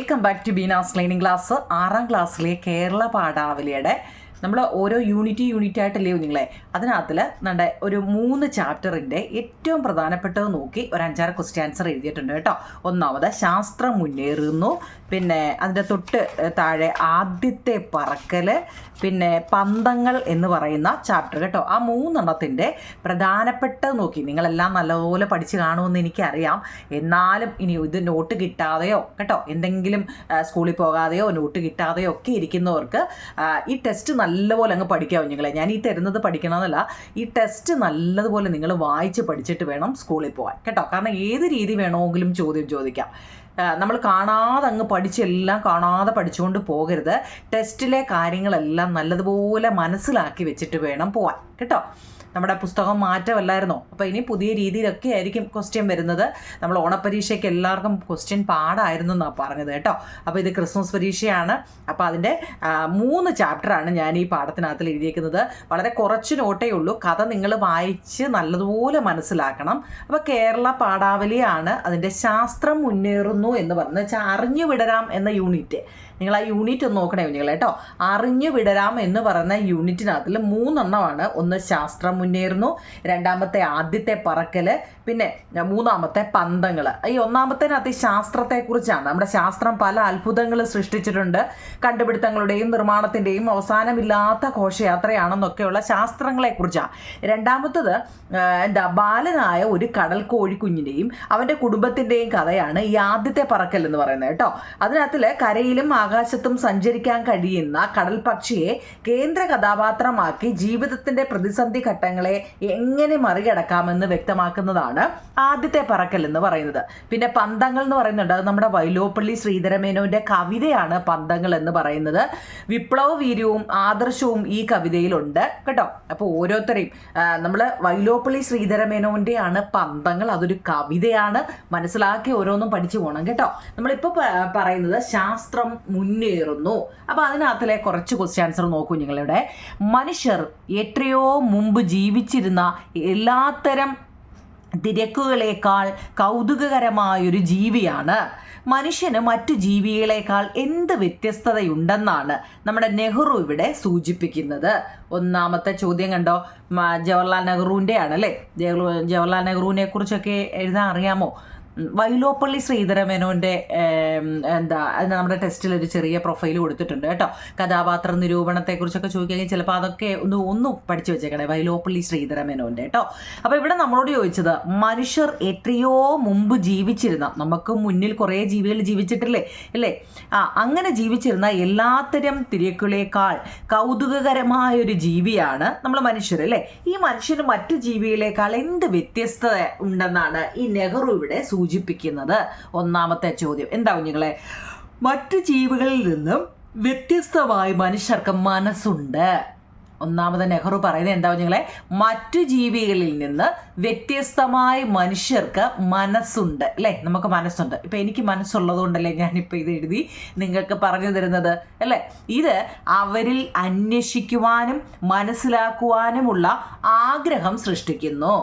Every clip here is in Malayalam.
Welcome back to Beena's learning class. 6ാം ക്ലാസ്സിലെ കേരള പാഠാവലിയുടെ നമ്മൾ ഓരോ യൂണിറ്റ് ആയിട്ടല്ലേ നിങ്ങളെ അതിനകത്തിൽ നമ്മുടെ ഒരു 3 ചാപ്റ്ററിൻ്റെ ഏറ്റവും പ്രധാനപ്പെട്ടത് നോക്കി ഒരു 5-6 ക്വസ്റ്റ്യൻ ആൻസർ എഴുതിയിട്ടുണ്ട് കേട്ടോ. ഒന്നാമത് ശാസ്ത്രം മുന്നേറുന്നു, പിന്നെ അതിൻ്റെ തൊട്ട് താഴെ ആദ്യത്തെ പറക്കൽ, പിന്നെ പന്തങ്ങൾ എന്ന് പറയുന്ന ചാപ്റ്റർ കേട്ടോ. ആ 3 പ്രധാനപ്പെട്ടത് നോക്കി നിങ്ങളെല്ലാം നല്ലപോലെ പഠിച്ച് കാണുമെന്ന് എനിക്കറിയാം. എന്നാലും ഇനി ഇത് നോട്ട് കിട്ടാതെയോ കേട്ടോ, എന്തെങ്കിലും സ്കൂളിൽ പോകാതെയോ നോട്ട് കിട്ടാതെയോ ഒക്കെ ഇരിക്കുന്നവർക്ക് ഈ ടെസ്റ്റ് നല്ലപോലെ അങ്ങ് പഠിക്കാവും. നിങ്ങളെ ഞാൻ ഈ തരുന്നത് പഠിക്കണമെന്നല്ല, ഈ ടെസ്റ്റ് നല്ലതുപോലെ നിങ്ങൾ വായിച്ച് പഠിച്ചിട്ട് വേണം സ്കൂളിൽ പോകാൻ കേട്ടോ. കാരണം ഏത് രീതി വേണമെങ്കിലും ചോദ്യം ചോദിക്കാം. നമ്മൾ കാണാതെ അങ്ങ് പഠിച്ചെല്ലാം കാണാതെ പഠിച്ചുകൊണ്ട് പോകരുത്. ടെസ്റ്റിലെ കാര്യങ്ങളെല്ലാം നല്ലതുപോലെ മനസ്സിലാക്കി വെച്ചിട്ട് വേണം പോകാൻ കേട്ടോ. നമ്മുടെ പുസ്തകം മാറ്റമല്ലായിരുന്നോ? അപ്പോൾ ഇനി പുതിയ രീതിയിലൊക്കെ ആയിരിക്കും ക്വസ്റ്റ്യൻ വരുന്നത്. നമ്മൾ ഓണപ്പരീക്ഷയ്ക്ക് എല്ലാവർക്കും ക്വസ്റ്റ്യൻ പാടായിരുന്നു എന്നാണ് പറഞ്ഞത് കേട്ടോ. അപ്പോൾ ഇത് ക്രിസ്മസ് പരീക്ഷയാണ്. അപ്പോൾ അതിൻ്റെ 3 ചാപ്റ്ററാണ് ഞാൻ ഈ പാഠത്തിനകത്തിൽ എഴുതിയിരിക്കുന്നത്. വളരെ കുറച്ച് നോട്ടേ ഉള്ളൂ. കഥ നിങ്ങൾ വായിച്ച് നല്ലതുപോലെ മനസ്സിലാക്കണം. അപ്പോൾ കേരള പാഠാവലിയാണ് അതിൻ്റെ ശാസ്ത്രം മുന്നേറുന്നു എന്ന് പറഞ്ഞ് വെച്ചാൽ അറിഞ്ഞു വിടരാം എന്ന യൂണിറ്റ്. നിങ്ങൾ ആ യൂണിറ്റ് ഒന്ന് നോക്കണേ നിങ്ങൾ കേട്ടോ. അറിഞ്ഞു വിടരാം എന്ന് പറയുന്ന യൂണിറ്റിനകത്തിൽ 3 ഒന്ന് ശാസ്ത്രം മുന്നേറുന്നു, രണ്ടാമത്തെ ആദ്യത്തെ പറക്കൽ, പിന്നെ 3-മത്തെ പന്തങ്ങൾ. ഈ 1-മത്തേനകത്ത് ശാസ്ത്രത്തെക്കുറിച്ചാണ്. നമ്മുടെ ശാസ്ത്രം പല അത്ഭുതങ്ങൾ സൃഷ്ടിച്ചിട്ടുണ്ട്. കണ്ടുപിടുത്തങ്ങളുടെയും നിർമ്മാണത്തിൻ്റെയും അവസാനമില്ലാത്ത ഘോഷയാത്രയാണെന്നൊക്കെയുള്ള ശാസ്ത്രങ്ങളെക്കുറിച്ചാണ്. രണ്ടാമത്തത് ബാലനായ ഒരു കടൽ കോഴിക്കുഞ്ഞിൻ്റെയും അവൻ്റെ കുടുംബത്തിൻ്റെയും കഥയാണ് ഈ ആദ്യത്തെ പറക്കൽ എന്ന് പറയുന്നത് കേട്ടോ. അതിനകത്തിൽ കരയിലും ആകാശത്തും സഞ്ചരിക്കാൻ കഴിയുന്ന കടൽ പക്ഷിയെ കേന്ദ്ര കഥാപാത്രമാക്കി ജീവിതത്തിൻ്റെ പ്രതിസന്ധി ഘട്ടങ്ങളെ എങ്ങനെ മറികടക്കാമെന്ന് വ്യക്തമാക്കുന്നതാണ് ആദ്യത്തെ പറക്കൽ എന്ന് പറയുന്നത്. പിന്നെ പന്തങ്ങൾ എന്ന് പറയുന്നുണ്ട്. അത് നമ്മുടെ വൈലോപ്പള്ളി ശ്രീധരമേനോൻ്റെ കവിതയാണ് പന്തങ്ങൾ എന്ന് പറയുന്നത്. വിപ്ലവ വീര്യവും ആദർശവും ഈ കവിതയിലുണ്ട് കേട്ടോ. അപ്പോൾ ഓരോരുത്തരെയും നമ്മൾ വൈലോപ്പള്ളി ശ്രീധരമേനോൻ്റെയാണ് പന്തങ്ങൾ. അതൊരു കവിതയാണ്. മനസ്സിലാക്കി ഓരോന്നും പഠിച്ചു പോകണം കേട്ടോ. നമ്മളിപ്പോൾ പറയുന്നത് ശാസ്ത്രം മുന്നേറുന്നു. അപ്പോൾ അതിനകത്തിലെ കുറച്ച് ക്വസ്റ്റ്യൻ ആൻസർ നോക്കൂ നിങ്ങളുടെ. മനുഷ്യർ എത്രയോ മുമ്പ് ജീവിച്ചിരുന്ന എല്ലാത്തരം തിരക്കുകളേക്കാൾ കൗതുകകരമായൊരു ജീവിയാണ്. മനുഷ്യന് മറ്റു ജീവികളേക്കാൾ എന്ത് വ്യത്യസ്തതയുണ്ടെന്നാണ് നമ്മുടെ നെഹ്റു ഇവിടെ സൂചിപ്പിക്കുന്നത്. 1-മത്തെ ചോദ്യം കണ്ടോ, ജവഹർലാൽ നെഹ്റുവിൻ്റെ ആണല്ലേ. ജവഹർലാൽ നെഹ്റുവിനെ കുറിച്ചൊക്കെ എഴുതാൻ അറിയാമോ? വൈലോപ്പള്ളി ശ്രീധരമേനോൻ്റെ അതിന് നമ്മുടെ ടെസ്റ്റിൽ ഒരു ചെറിയ പ്രൊഫൈൽ കൊടുത്തിട്ടുണ്ട് കേട്ടോ. കഥാപാത്ര നിരൂപണത്തെക്കുറിച്ചൊക്കെ ചോദിക്കുകയാണെങ്കിൽ ചിലപ്പോൾ അതൊക്കെ ഒന്ന് പഠിച്ചു വെച്ചേക്കണേ, വൈലോപ്പള്ളി ശ്രീധരമേനോൻ്റെ കേട്ടോ. അപ്പോൾ ഇവിടെ നമ്മളോട് ചോദിച്ചത് മനുഷ്യർ എത്രയോ മുമ്പ് ജീവിച്ചിരുന്ന, നമുക്ക് മുന്നിൽ കുറേ ജീവികൾ ജീവിച്ചിട്ടില്ലേ അല്ലേ? അങ്ങനെ ജീവിച്ചിരുന്ന എല്ലാത്തരം തിരക്കുകളേക്കാൾ കൗതുകകരമായൊരു ജീവിയാണ് നമ്മൾ മനുഷ്യർ അല്ലേ. ഈ മനുഷ്യന് മറ്റു ജീവികളേക്കാൾ എന്ത് വ്യത്യസ്തത ഉണ്ടെന്നാണ് ഈ നെഹ്റു ഇവിടെ സൂചിപ്പിക്കുന്നത്. 1-മത്തെ ചോദ്യം എന്താ കുഞ്ഞുങ്ങളെ? മറ്റു ജീവികളിൽ നിന്നും വ്യത്യസ്തമായി മനുഷ്യർക്ക് മനസ്സുണ്ട്. 1-മത് നെഹ്റു പറയുന്നത് എന്താ കുഞ്ഞുങ്ങളെ? മറ്റു ജീവികളിൽ നിന്ന് വ്യത്യസ്തമായി മനുഷ്യർക്ക് മനസ്സുണ്ട് അല്ലേ. നമുക്ക് മനസ്സുണ്ട്. ഇപ്പം എനിക്ക് മനസ്സുള്ളത് കൊണ്ടല്ലേ ഞാനിപ്പോൾ ഇത് എഴുതി നിങ്ങൾക്ക് പറഞ്ഞു തരുന്നത് അല്ലേ. ഇത് അവരിൽ അന്വേഷിക്കുവാനും മനസ്സിലാക്കുവാനുമുള്ള ആഗ്രഹം സൃഷ്ടിക്കുന്നു.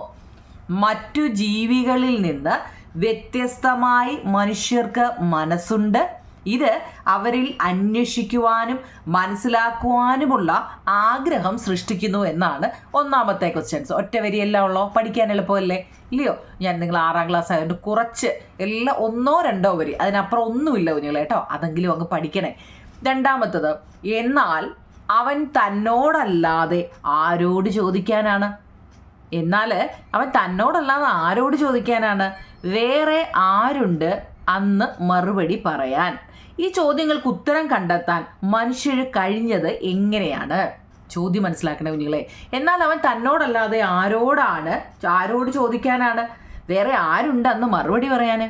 മറ്റു ജീവികളിൽ നിന്ന് വ്യത്യസ്തമായി മനുഷ്യർക്ക് മനസ്സുണ്ട്. ഇത് അവരിൽ അന്വേഷിക്കുവാനും മനസ്സിലാക്കുവാനുമുള്ള ആഗ്രഹം സൃഷ്ടിക്കുന്നു എന്നാണ് 1-മത്തെ ക്വസ്റ്റ്യൻസ്. ഒറ്റ വരിയെല്ലാം ഉള്ളോ, പഠിക്കാൻ എളുപ്പമല്ലേ ഇല്ലയോ? ഞാൻ നിങ്ങൾ 6ാം ക്ലാസ് ആയതുകൊണ്ട് കുറച്ച് എല്ലാം 1-2 വരി, അതിനപ്പുറം ഒന്നുമില്ല കുഞ്ഞുങ്ങളെ കേട്ടോ. അതെങ്കിലും അങ്ങ് പഠിക്കണേ. 2-മത്തത് എന്നാൽ അവൻ തന്നോടല്ലാതെ ആരോട് ചോദിക്കാനാണ്? എന്നാൽ അവൻ തന്നോടല്ലാതെ ആരോട് ചോദിക്കാനാണ്? വേറെ ആരുണ്ട് അന്ന് മറുപടി പറയാൻ? ഈ ചോദ്യങ്ങൾക്ക് ഉത്തരം കണ്ടെത്താൻ മനുഷ്യർ കഴിഞ്ഞത് എങ്ങനെയാണ്? ചോദ്യം മനസ്സിലാക്കണേ കുഞ്ഞുങ്ങളെ. എന്നാൽ അവൻ തന്നോടല്ലാതെ ആരോട് ചോദിക്കാനാണ്? വേറെ ആരുണ്ട് അന്ന് മറുപടി പറയാൻ?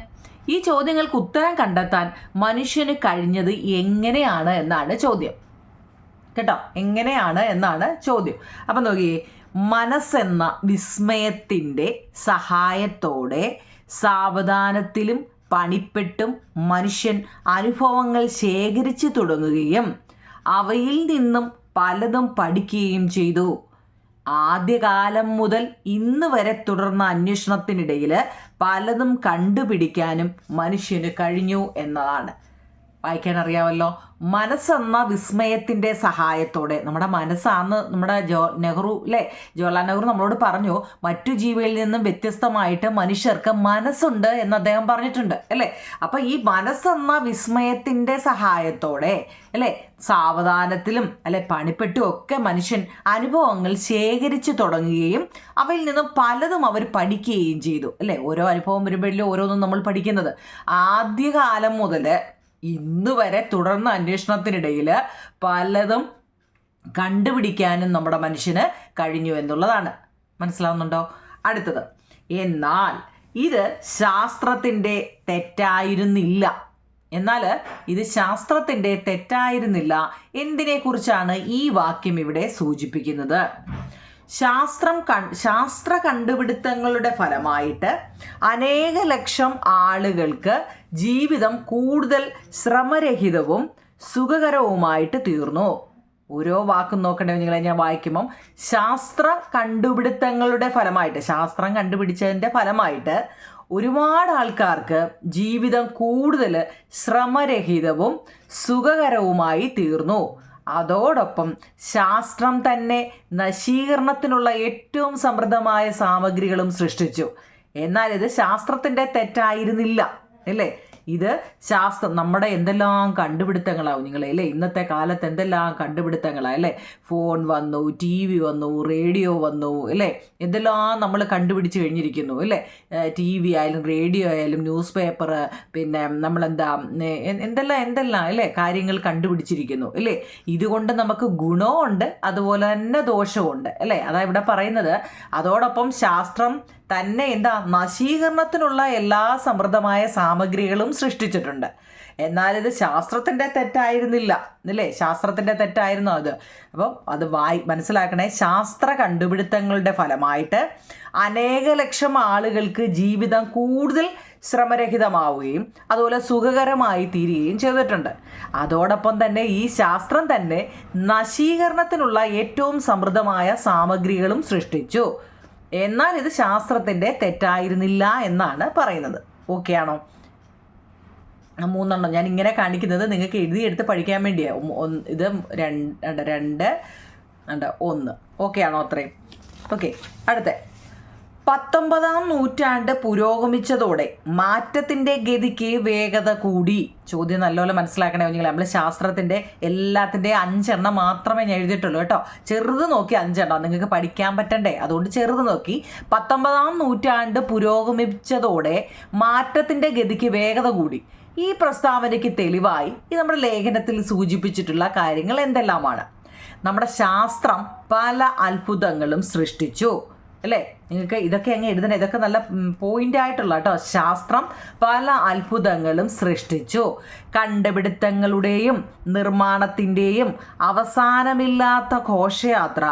ഈ ചോദ്യങ്ങൾക്ക് ഉത്തരം കണ്ടെത്താൻ മനുഷ്യന് കഴിഞ്ഞത് എങ്ങനെയാണ് എന്നാണ് ചോദ്യം കേട്ടോ. എങ്ങനെയാണ് എന്നാണ് ചോദ്യം. അപ്പം നോക്കിയേ, മനസ്സെന്ന വിസ്മയത്തിൻ്റെ സഹായത്തോടെ സാവധാനത്തിലും പണിപ്പെട്ടും മനുഷ്യൻ അനുഭവങ്ങൾ ശേഖരിച്ചു തുടങ്ങുകയും അവയിൽ നിന്നും പലതും പഠിക്കുകയും ചെയ്തു. ആദ്യകാലം മുതൽ ഇന്ന് വരെ തുടർന്ന അന്വേഷണത്തിനിടയിൽ പലതും കണ്ടുപിടിക്കാനും മനുഷ്യന് കഴിഞ്ഞു എന്നതാണ്. വായിക്കാൻ അറിയാമല്ലോ. മനസ്സെന്ന വിസ്മയത്തിൻ്റെ സഹായത്തോടെ, നമ്മുടെ മനസ്സാന്ന് നമ്മുടെ നെഹ്റു അല്ലേ, ജവഹർലാൽ നെഹ്റു നമ്മളോട് പറഞ്ഞു മറ്റു ജീവികളിൽ നിന്നും വ്യത്യസ്തമായിട്ട് മനുഷ്യർക്ക് മനസ്സുണ്ട് എന്ന് അദ്ദേഹം പറഞ്ഞിട്ടുണ്ട് അല്ലേ. അപ്പം ഈ മനസ്സെന്ന വിസ്മയത്തിൻ്റെ സഹായത്തോടെ അല്ലേ, സാവധാനത്തിലും അല്ലെ പണിപ്പെട്ടും ഒക്കെ മനുഷ്യൻ അനുഭവങ്ങൾ ശേഖരിച്ചു തുടങ്ങുകയും അവയിൽ നിന്നും പലതും അവർ പഠിക്കുകയും ചെയ്തു അല്ലേ. ഓരോ അനുഭവം വരുമ്പോഴല്ലേ ഓരോന്നും നമ്മൾ പഠിക്കുന്നത്. ആദ്യകാലം മുതൽ ഇന്ന് വരെ തുടർന്ന അന്വേഷണത്തിനിടയിൽ പലതും കണ്ടുപിടിക്കാനും നമ്മുടെ മനുഷ്യന് കഴിഞ്ഞു എന്നുള്ളതാണ്. മനസ്സിലാവുന്നുണ്ടോ? അടുത്തത്, എന്നാൽ ഇത് ശാസ്ത്രത്തിൻ്റെ തെറ്റായിരുന്നില്ല. എന്തിനെക്കുറിച്ചാണ് ഈ വാക്യം ഇവിടെ സൂചിപ്പിക്കുന്നത്? ശാസ്ത്ര കണ്ടുപിടുത്തങ്ങളുടെ ഫലമായിട്ട് അനേക ലക്ഷം ആളുകൾക്ക് ജീവിതം കൂടുതൽ ശ്രമരഹിതവും സുഖകരവുമായിട്ട് തീർന്നു. ഓരോ വാക്കും നോക്കണ്ടേ നിങ്ങളെ ഞാൻ വായിക്കുമ്പം, ശാസ്ത്ര കണ്ടുപിടുത്തങ്ങളുടെ ഫലമായിട്ട്, ശാസ്ത്രം കണ്ടുപിടിച്ചതിൻ്റെ ഫലമായിട്ട് ഒരുപാട് ആൾക്കാർക്ക് ജീവിതം കൂടുതൽ ശ്രമരഹിതവും സുഖകരവുമായി തീർന്നു. അതോടൊപ്പം ശാസ്ത്രം തന്നെ നശീകരണത്തിനുള്ള ഏറ്റവും സമൃദ്ധമായ സാമഗ്രികളും സൃഷ്ടിച്ചു. എന്നാൽ ഇത് ശാസ്ത്രത്തിൻ്റെ തെറ്റായിരുന്നില്ല അല്ലേ. ഇത് നമ്മുടെ എന്തെല്ലാം കണ്ടുപിടുത്തങ്ങളാവും നിങ്ങളെ അല്ലേ. ഇന്നത്തെ കാലത്ത് എന്തെല്ലാം കണ്ടുപിടുത്തങ്ങളാണ് അല്ലേ. ഫോൺ വന്നു, TV വന്നു, റേഡിയോ വന്നു അല്ലേ. എന്തെല്ലാം നമ്മൾ കണ്ടുപിടിച്ച് കഴിഞ്ഞിരിക്കുന്നു അല്ലേ. TV ആയാലും റേഡിയോ ആയാലും ന്യൂസ് പേപ്പർ, പിന്നെ എന്തെല്ലാം അല്ലേ കാര്യങ്ങൾ കണ്ടുപിടിച്ചിരിക്കുന്നു അല്ലേ. ഇതുകൊണ്ട് നമുക്ക് ഗുണമുണ്ട്, അതുപോലെ തന്നെ ദോഷമുണ്ട് അല്ലേ. അതാ ഇവിടെ പറയുന്നത്. അതോടൊപ്പം ശാസ്ത്രം തന്നെ നശീകരണത്തിനുള്ള എല്ലാ സമൃദ്ധമായ സാമഗ്രികളും സൃഷ്ടിച്ചിട്ടുണ്ട്. എന്നാൽ ഇത് ശാസ്ത്രത്തിൻ്റെ തെറ്റായിരുന്നില്ല അല്ലേ. ശാസ്ത്രത്തിൻ്റെ തെറ്റായിരുന്നു അത്. അപ്പം അത് മനസ്സിലാക്കണേ. ശാസ്ത്ര കണ്ടുപിടുത്തങ്ങളുടെ ഫലമായിട്ട് അനേക ലക്ഷം ആളുകൾക്ക് ജീവിതം കൂടുതൽ ശ്രമരഹിതമാവുകയും അതുപോലെ സുഖകരമായി തീരുകയും ചെയ്തിട്ടുണ്ട്. അതോടൊപ്പം തന്നെ ഈ ശാസ്ത്രം തന്നെ നശീകരണത്തിനുള്ള ഏറ്റവും സമൃദ്ധമായ സാമഗ്രികളും സൃഷ്ടിച്ചു. എന്നാൽ ഇത് ശാസ്ത്രത്തിൻ്റെ തെറ്റായിരുന്നില്ല എന്നാണ് പറയുന്നത്. ഓക്കെ ആണോ? 3 ഞാൻ ഇങ്ങനെ കാണിക്കുന്നത് നിങ്ങൾക്ക് എഴുതിയെടുത്ത് പഠിക്കാൻ വേണ്ടിയാണ്. ഇത് 2, 1. ഓക്കെ ആണോ? അത്രയും ഓക്കെ. അടുത്ത 19-ാം നൂറ്റാണ്ട് പുരോഗമിച്ചതോടെ മാറ്റത്തിൻ്റെ ഗതിക്ക് വേഗത കൂടി. ചോദ്യം നല്ലപോലെ മനസ്സിലാക്കണേ നിങ്ങൾ. നമ്മൾ ശാസ്ത്രത്തിൻ്റെ എല്ലാത്തിൻ്റെ 5 എണ്ണം മാത്രമേ ഞാൻ എഴുതിയിട്ടുള്ളൂ കേട്ടോ. ചെറുത് നോക്കി 5 എണ്ണം നിങ്ങൾക്ക് പഠിക്കാൻ പറ്റണ്ടേ, അതുകൊണ്ട് ചെറുത് നോക്കി. 19-ാം നൂറ്റാണ്ട് പുരോഗമിച്ചതോടെ മാറ്റത്തിൻ്റെ ഗതിക്ക് വേഗത കൂടി. ഈ പ്രസ്താവനയ്ക്ക് തെളിവായി ഈ നമ്മുടെ ലേഖനത്തിൽ സൂചിപ്പിച്ചിട്ടുള്ള കാര്യങ്ങൾ എന്തെല്ലാമാണ്? നമ്മുടെ ശാസ്ത്രം പല അത്ഭുതങ്ങളും സൃഷ്ടിച്ചു അല്ലേ. നിങ്ങൾക്ക് ഇതൊക്കെ അങ്ങ് എഴുതണം. ഇതൊക്കെ നല്ല പോയിൻ്റായിട്ടുള്ള കേട്ടോ. ശാസ്ത്രം പല അത്ഭുതങ്ങളും സൃഷ്ടിച്ചു. കണ്ടുപിടുത്തങ്ങളുടെയും നിർമ്മാണത്തിൻ്റെയും അവസാനമില്ലാത്ത ഘോഷയാത്ര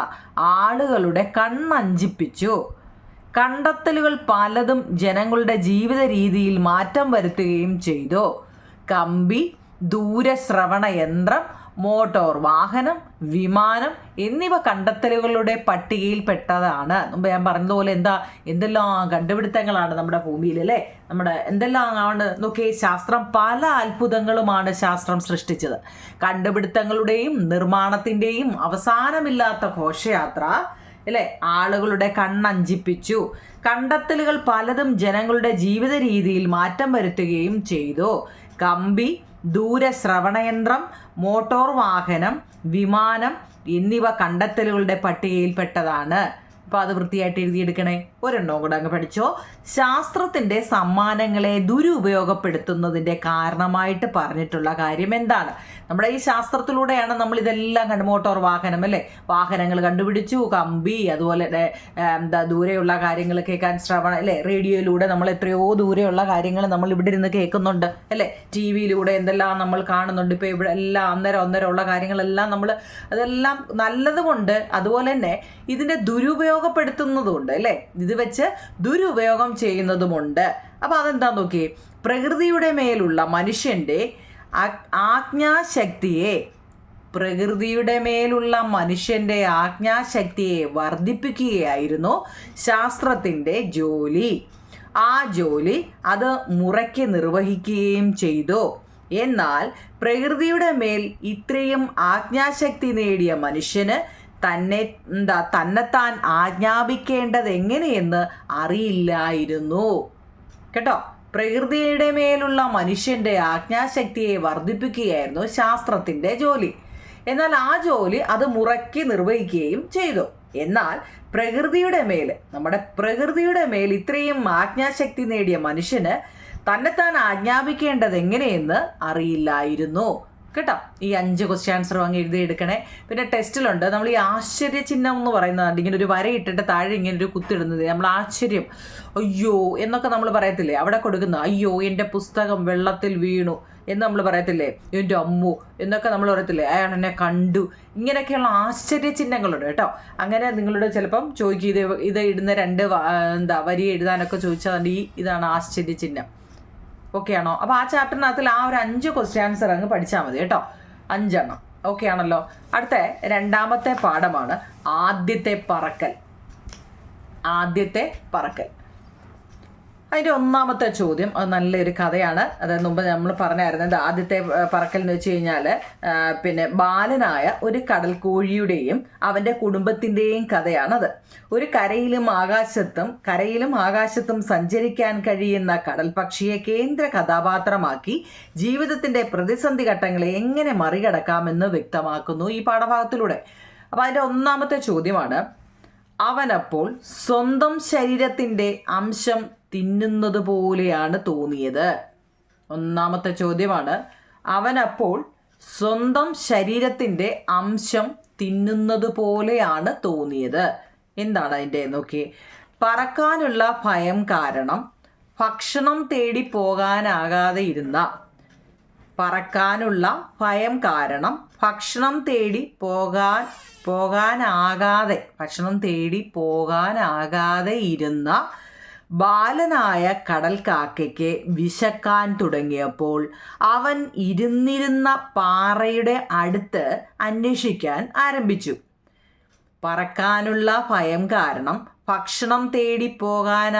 ആളുകളുടെ കണ്ണഞ്ചിപ്പിച്ചു. കണ്ടെത്തലുകൾ പലതും ജനങ്ങളുടെ ജീവിത രീതിയിൽ മാറ്റം വരുത്തുകയും ചെയ്തു. കമ്പി, ദൂരശ്രവണ യന്ത്രം, മോട്ടോർ വാഹനം, വിമാനം എന്നിവ കണ്ടെത്തലുകളുടെ പട്ടികയിൽപ്പെട്ടതാണ്. മുമ്പ് ഞാൻ പറഞ്ഞതുപോലെ എന്തെല്ലാം കണ്ടുപിടുത്തങ്ങളാണ് നമ്മുടെ ഭൂമിയിൽ അല്ലേ. നമ്മുടെ എന്തെല്ലാം ആണ് നോക്കി. ശാസ്ത്രം പല അത്ഭുതങ്ങളുമാണ് ശാസ്ത്രം സൃഷ്ടിച്ചത്. കണ്ടുപിടുത്തങ്ങളുടെയും നിർമ്മാണത്തിൻ്റെയും അവസാനമില്ലാത്ത ഘോഷയാത്ര അല്ലേ ആളുകളുടെ കണ്ണഞ്ചിപ്പിച്ചു. കണ്ടെത്തലുകൾ പലതും ജനങ്ങളുടെ ജീവിത രീതിയിൽ മാറ്റം വരുത്തുകയും ചെയ്തു. കമ്പി, ദൂരശ്രവണയന്ത്രം, മോട്ടോർ വാഹനം, വിമാനം എന്നിവ കണ്ടെത്തലുകളുടെ പട്ടികയിൽപ്പെട്ടതാണ്. അപ്പോൾ അത് വൃത്തിയായിട്ട് എഴുതിയെടുക്കണേ. ഒരെണ്ണം കൂടെ അങ്ങ് പഠിച്ചോ. ശാസ്ത്രത്തിൻ്റെ സമ്മാനങ്ങളെ ദുരുപയോഗപ്പെടുത്തുന്നതിൻ്റെ കാരണമായിട്ട് പറഞ്ഞിട്ടുള്ള കാര്യം എന്താണ്? നമ്മുടെ ഈ ശാസ്ത്രത്തിലൂടെയാണ് നമ്മൾ ഇതെല്ലാം മോട്ടോർ വാഹനം അല്ലേ, വാഹനങ്ങൾ കണ്ടുപിടിച്ചു. കമ്പി, അതുപോലെ ദൂരെയുള്ള കാര്യങ്ങൾ കേൾക്കാൻ ശ്രവണ അല്ലേ, റേഡിയോയിലൂടെ നമ്മൾ എത്രയോ ദൂരെയുള്ള കാര്യങ്ങൾ നമ്മൾ ഇവിടെ ഇരുന്ന് കേൾക്കുന്നുണ്ട് അല്ലേ. TV-യിലൂടെ എന്തെല്ലാം നമ്മൾ കാണുന്നുണ്ട്. ഇപ്പോൾ ഇവിടെ എല്ലാം അന്നേരം ഉള്ള കാര്യങ്ങളെല്ലാം നമ്മൾ അതെല്ലാം നല്ലതുമുണ്ട്, അതുപോലെ തന്നെ ഇതിൻ്റെ ദുരുപയോഗപ്പെടുത്തുന്നതുമുണ്ട് അല്ലേ. ഇത് വെച്ച് ദുരുപയോഗം ചെയ്യുന്നതുമുണ്ട്. അപ്പോൾ അതെന്താ നോക്കി. പ്രകൃതിയുടെ മേലുള്ള മനുഷ്യൻ്റെ ആജ്ഞാശക്തിയെ വർദ്ധിപ്പിക്കുകയായിരുന്നു ശാസ്ത്രത്തിൻ്റെ ജോലി. ആ ജോലി അത് മുറയ്ക്ക് നിർവഹിക്കുകയും ചെയ്തു. എന്നാൽ പ്രകൃതിയുടെ മേൽ ഇത്രയും ആജ്ഞാശക്തി നേടിയ മനുഷ്യന് തന്നെത്താൻ ആജ്ഞാപിക്കേണ്ടത് എങ്ങനെയെന്ന് അറിയില്ലായിരുന്നു. കേട്ടോ, പ്രകൃതിയുടെ മേലുള്ള മനുഷ്യൻ്റെ ആജ്ഞാശക്തിയെ വർദ്ധിപ്പിക്കുകയായിരുന്നു ശാസ്ത്രത്തിൻ്റെ ജോലി. എന്നാൽ ആ ജോലി അത് മുറയ്ക്ക് നിർവഹിക്കുകയും ചെയ്തു. എന്നാൽ നമ്മുടെ പ്രകൃതിയുടെ മേൽ ഇത്രയും ആജ്ഞാശക്തി നേടിയ മനുഷ്യന് തന്നെത്താൻ ആജ്ഞാപിക്കേണ്ടത് എങ്ങനെയെന്ന് അറിയില്ലായിരുന്നു. കേട്ടോ, ഈ 5 ക്വസ്റ്റ്യൻ ആൻസറും അങ്ങ് എഴുതിയെടുക്കണേ. പിന്നെ ടെസ്റ്റിലുണ്ട് നമ്മൾ ഈ ആശ്ചര്യചിഹ്നം എന്ന് പറയുന്നത് ഇങ്ങനെ ഒരു വരയിട്ടിട്ട് താഴെ ഇങ്ങനെ ഒരു കുത്തിടുന്നത്, നമ്മൾ ആശ്ചര്യം അയ്യോ എന്നൊക്കെ നമ്മൾ പറയത്തില്ലേ, അവിടെ കൊടുക്കുന്ന അയ്യോ എൻ്റെ പുസ്തകം വെള്ളത്തിൽ വീണു എന്ന് നമ്മൾ പറയത്തില്ലേ, എൻ്റെ അമ്മു എന്നൊക്കെ നമ്മൾ പറയത്തില്ലേ, അയാൾ എന്നെ കണ്ടു, ഇങ്ങനെയൊക്കെയുള്ള ആശ്ചര്യചിഹ്നങ്ങളുണ്ട് കേട്ടോ. അങ്ങനെ നിങ്ങളോട് ചിലപ്പം ചോദിക്കും ഇത് ഇടുന്ന 2 വരി എഴുതാനൊക്കെ ചോദിച്ചാൽ ഇതാണ് ആശ്ചര്യചിഹ്നം. ഓക്കെ ആണോ? അപ്പോൾ ആ ചാപ്റ്ററിനകത്തിൽ ആ ഒരു 5 ക്വസ്റ്റ്യൻ ആൻസർ അങ്ങ് പഠിച്ചാൽ മതി കേട്ടോ, 5 എണ്ണം. ഓക്കെ ആണല്ലോ. അടുത്ത 2ാമത്തെ പാഠമാണ് ആദ്യത്തെ പറക്കൽ. അതിൻ്റെ 1ാമത്തെ ചോദ്യം അത് നല്ലൊരു കഥയാണ്. അതായത് മുമ്പ് നമ്മൾ പറഞ്ഞായിരുന്നത് ആദ്യത്തെ പറക്കൽ എന്ന് വെച്ച് കഴിഞ്ഞാൽ പിന്നെ ബാലനായ ഒരു കടൽ കോഴിയുടെയും അവൻ്റെ കുടുംബത്തിൻ്റെയും കഥയാണത്. ഒരു കരയിലും ആകാശത്തും സഞ്ചരിക്കാൻ കഴിയുന്ന കടൽ പക്ഷിയെ കേന്ദ്ര കഥാപാത്രമാക്കി ജീവിതത്തിൻ്റെ പ്രതിസന്ധി ഘട്ടങ്ങളെ എങ്ങനെ മറികടക്കാമെന്ന് വ്യക്തമാക്കുന്നു ഈ പാഠഭാഗത്തിലൂടെ. അപ്പോൾ അതിൻ്റെ 1ാമത്തെ ചോദ്യമാണ്, അവനപ്പോൾ സ്വന്തം ശരീരത്തിൻ്റെ അംശം തിന്നുന്നത് പോലെയാണ് തോന്നിയത്. 1ാമത്തെ ചോദ്യമാണ്, അവനപ്പോൾ സ്വന്തം ശരീരത്തിൻ്റെ അംശം തിന്നുന്നത് പോലെയാണ് തോന്നിയത്. എന്താണ് അതിൻ്റെ നോക്കി. പറക്കാനുള്ള ഭയം കാരണം ഭക്ഷണം തേടി പോകാനാകാതെ ഇരുന്ന ബാലനായ കടൽ കാക്കയ്ക്ക് വിശക്കാൻ തുടങ്ങിയപ്പോൾ അവൻ ഇരുന്നിരുന്ന പാറയുടെ അടുത്ത് അന്വേഷിക്കാൻ ആരംഭിച്ചു. പറക്കാനുള്ള ഭയം കാരണം ഭക്ഷണം തേടി പോകാൻ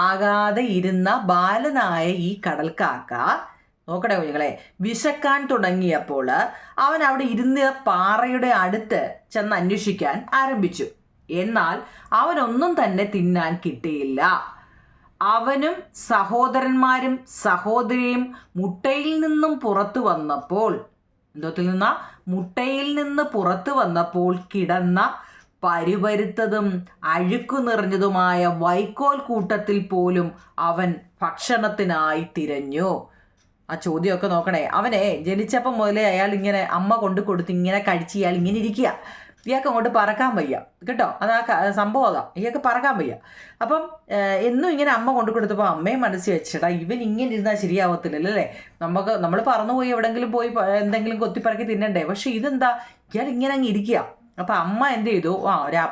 ആകാതെ ഇരുന്ന ബാലനായ ഈ കടൽ കാക്ക, നോക്കട്ടെ കുഞ്ഞുങ്ങളെ, വിശക്കാൻ തുടങ്ങിയപ്പോൾ അവൻ അവിടെ ഇരുന്ന പാറയുടെ അടുത്ത് ചെന്ന് അന്വേഷിക്കാൻ ആരംഭിച്ചു. എന്നാൽ അവനൊന്നും തന്നെ തിന്നാൻ കിട്ടിയില്ല. അവനും സഹോദരന്മാരും സഹോദരിയും മുട്ടയിൽ നിന്ന് പുറത്തു വന്നപ്പോൾ കിടന്ന പരുപരുത്തതും അഴുക്കു നിറഞ്ഞതുമായ വൈക്കോൽ കൂട്ടത്തിൽ പോലും അവൻ ഭക്ഷണത്തിനായി തിരഞ്ഞു. ആ ചോദ്യമൊക്കെ നോക്കണേ. അവനെ ജനിച്ചപ്പം മുതലേ അയാൾ ഇങ്ങനെ അമ്മ കൊടുത്ത് ഇങ്ങനെ കഴിച്ച് ഇയാൾ ഇങ്ങനെ ഇരിക്കുക. ഇയാൾക്ക് അങ്ങോട്ട് പറക്കാൻ വയ്യ കേട്ടോ. അതാ സംഭവം. ഇയാൾക്ക് പറക്കാൻ വയ്യ. അപ്പം എന്നും ഇങ്ങനെ അമ്മ കൊടുത്തപ്പോൾ അമ്മയും മനസ്സിൽ വെച്ചിട്ടാ ഇവൻ ഇങ്ങനെ ഇരുന്നാൽ ശരിയാവത്തില്ലല്ലോ അല്ലേ, നമ്മൾ പറന്നുപോയി എവിടെങ്കിലും പോയി എന്തെങ്കിലും കൊത്തിപ്പറക്കി തിന്നണ്ടേ. പക്ഷെ ഇതെന്താ, ഇയാൾ ഇങ്ങനെ അങ്ങ് ഇരിക്കുക. അപ്പം അമ്മ എന്ത് ചെയ്തു,